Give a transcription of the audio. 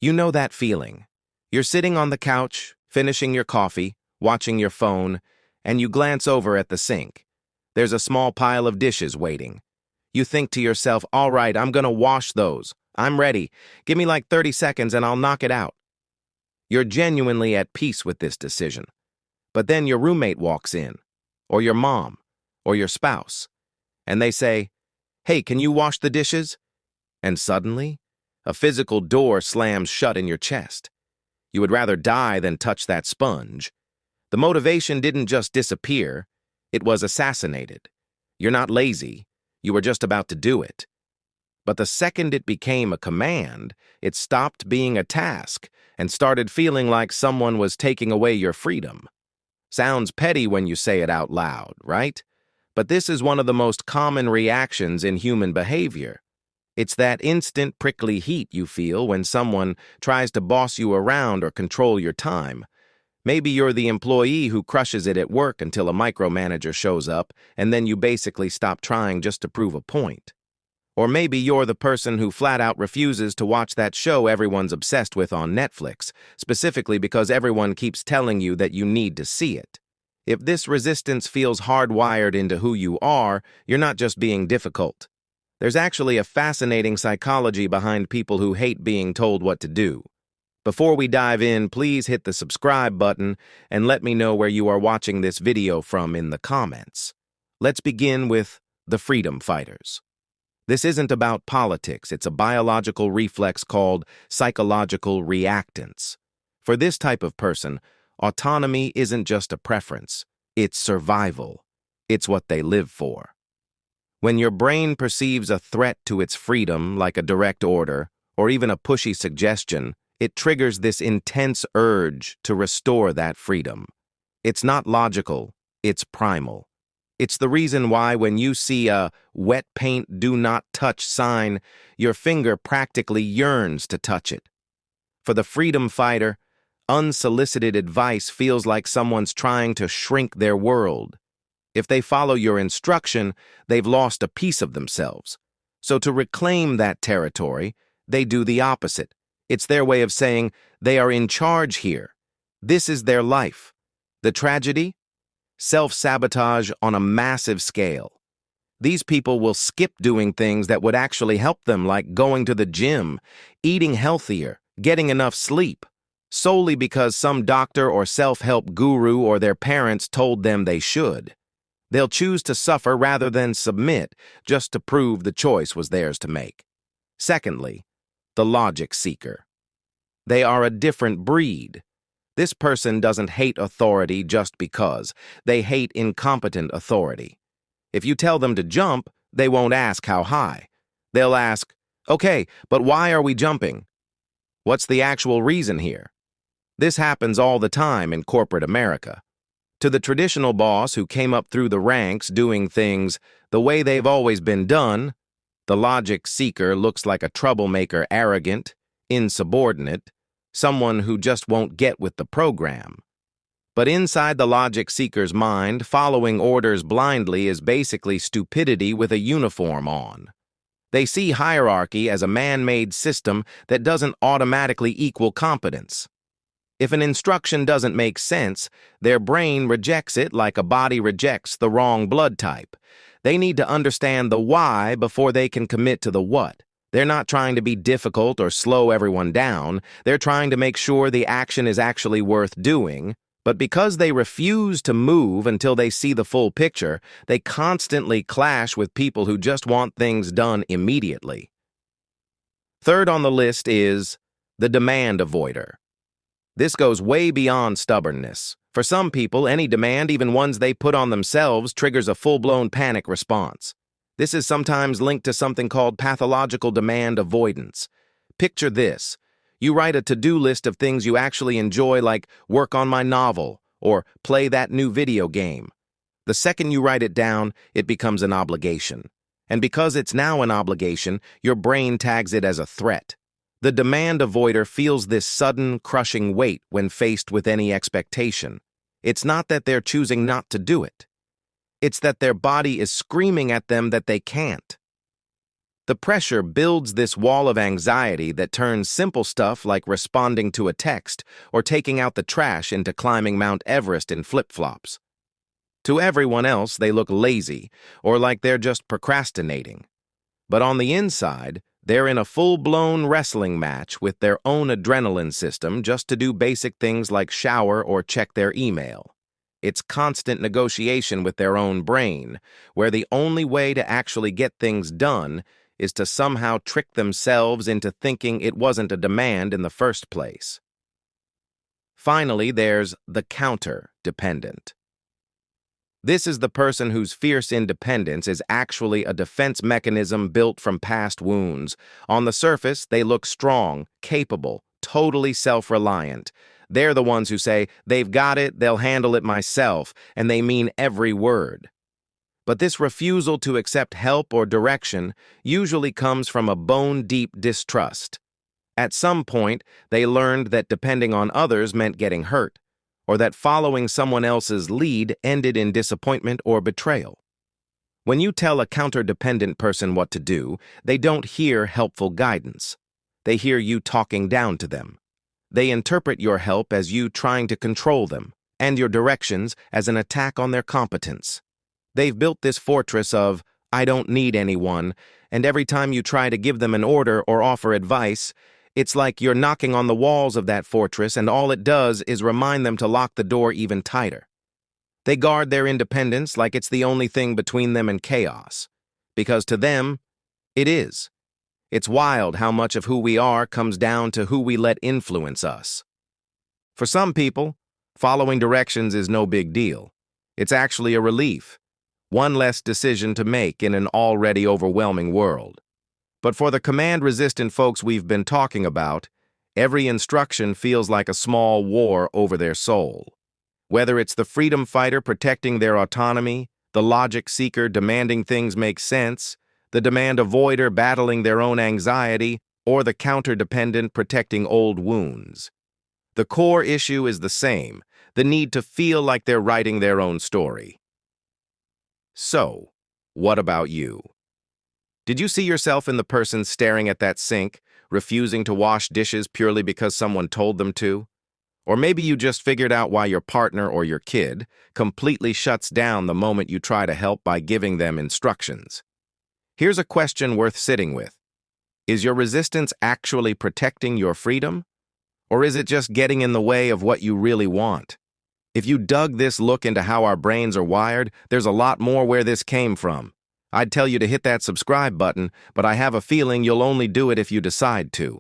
You know that feeling. You're sitting on the couch, finishing your coffee, watching your phone, and you glance over at the sink. There's a small pile of dishes waiting. You think to yourself, all right, I'm gonna wash those. I'm ready. Give me like 30 seconds and I'll knock it out. You're genuinely at peace with this decision. But then your roommate walks in, or your mom, or your spouse, and they say, hey, can you wash the dishes? And suddenly, a physical door slams shut in your chest. You would rather die than touch that sponge. The motivation didn't just disappear, it was assassinated. You're not lazy, you were just about to do it. But the second it became a command, it stopped being a task and started feeling like someone was taking away your freedom. Sounds petty when you say it out loud, right? But this is one of the most common reactions in human behavior. It's that instant prickly heat you feel when someone tries to boss you around or control your time. Maybe you're the employee who crushes it at work until a micromanager shows up, and then you basically stop trying just to prove a point. Or maybe you're the person who flat out refuses to watch that show everyone's obsessed with on Netflix, specifically because everyone keeps telling you that you need to see it. If this resistance feels hardwired into who you are, you're not just being difficult. There's actually a fascinating psychology behind people who hate being told what to do. Before we dive in, please hit the subscribe button and let me know where you are watching this video from in the comments. Let's begin with the freedom fighters. This isn't about politics, it's a biological reflex called psychological reactance. For this type of person, autonomy isn't just a preference, it's survival. It's what they live for. When your brain perceives a threat to its freedom, like a direct order, or even a pushy suggestion, it triggers this intense urge to restore that freedom. It's not logical, it's primal. It's the reason why when you see a wet paint do not touch sign, your finger practically yearns to touch it. For the freedom fighter, unsolicited advice feels like someone's trying to shrink their world. If they follow your instruction, they've lost a piece of themselves. So to reclaim that territory, they do the opposite. It's their way of saying they are in charge here. This is their life. The tragedy? Self-sabotage on a massive scale. These people will skip doing things that would actually help them, like going to the gym, eating healthier, getting enough sleep, solely because some doctor or self-help guru or their parents told them they should. They'll choose to suffer rather than submit, just to prove the choice was theirs to make. Secondly, the logic seeker. They are a different breed. This person doesn't hate authority just because. They hate incompetent authority. If you tell them to jump, they won't ask how high. They'll ask, okay, but why are we jumping? What's the actual reason here? This happens all the time in corporate America. To the traditional boss who came up through the ranks doing things the way they've always been done, the logic seeker looks like a troublemaker, arrogant, insubordinate, someone who just won't get with the program. But inside the logic seeker's mind, following orders blindly is basically stupidity with a uniform on. They see hierarchy as a man-made system that doesn't automatically equal competence. If an instruction doesn't make sense, their brain rejects it like a body rejects the wrong blood type. They need to understand the why before they can commit to the what. They're not trying to be difficult or slow everyone down. They're trying to make sure the action is actually worth doing. But because they refuse to move until they see the full picture, they constantly clash with people who just want things done immediately. Third on the list is the demand avoider. This goes way beyond stubbornness. For some people, any demand, even ones they put on themselves, triggers a full-blown panic response. This is sometimes linked to something called pathological demand avoidance. Picture this. You write a to-do list of things you actually enjoy, like work on my novel or play that new video game. The second you write it down, it becomes an obligation. And because it's now an obligation, your brain tags it as a threat. The demand avoider feels this sudden, crushing weight when faced with any expectation. It's not that they're choosing not to do it. It's that their body is screaming at them that they can't. The pressure builds this wall of anxiety that turns simple stuff like responding to a text or taking out the trash into climbing Mount Everest in flip-flops. To everyone else, they look lazy or like they're just procrastinating. But on the inside, they're in a full-blown wrestling match with their own adrenaline system just to do basic things like shower or check their email. It's constant negotiation with their own brain, where the only way to actually get things done is to somehow trick themselves into thinking it wasn't a demand in the first place. Finally, there's the counter-dependent. This is the person whose fierce independence is actually a defense mechanism built from past wounds. On the surface, they look strong, capable, totally self-reliant. They're the ones who say, they've got it, they'll handle it myself, and they mean every word. But this refusal to accept help or direction usually comes from a bone-deep distrust. At some point, they learned that depending on others meant getting hurt, or that following someone else's lead ended in disappointment or betrayal. When you tell a counter-dependent person what to do, they don't hear helpful guidance. They hear you talking down to them. They interpret your help as you trying to control them, and your directions as an attack on their competence. They've built this fortress of, I don't need anyone, and every time you try to give them an order or offer advice, it's like you're knocking on the walls of that fortress, and all it does is remind them to lock the door even tighter. They guard their independence like it's the only thing between them and chaos, because to them, it is. It's wild how much of who we are comes down to who we let influence us. For some people, following directions is no big deal. It's actually a relief, one less decision to make in an already overwhelming world. But for the command-resistant folks we've been talking about, every instruction feels like a small war over their soul. Whether it's the freedom fighter protecting their autonomy, the logic seeker demanding things make sense, the demand avoider battling their own anxiety, or the counter-dependent protecting old wounds. The core issue is the same, the need to feel like they're writing their own story. So, what about you? Did you see yourself in the person staring at that sink, refusing to wash dishes purely because someone told them to? Or maybe you just figured out why your partner or your kid completely shuts down the moment you try to help by giving them instructions. Here's a question worth sitting with. Is your resistance actually protecting your freedom? Or is it just getting in the way of what you really want? If you dug this look into how our brains are wired, there's a lot more where this came from. I'd tell you to hit that subscribe button, but I have a feeling you'll only do it if you decide to.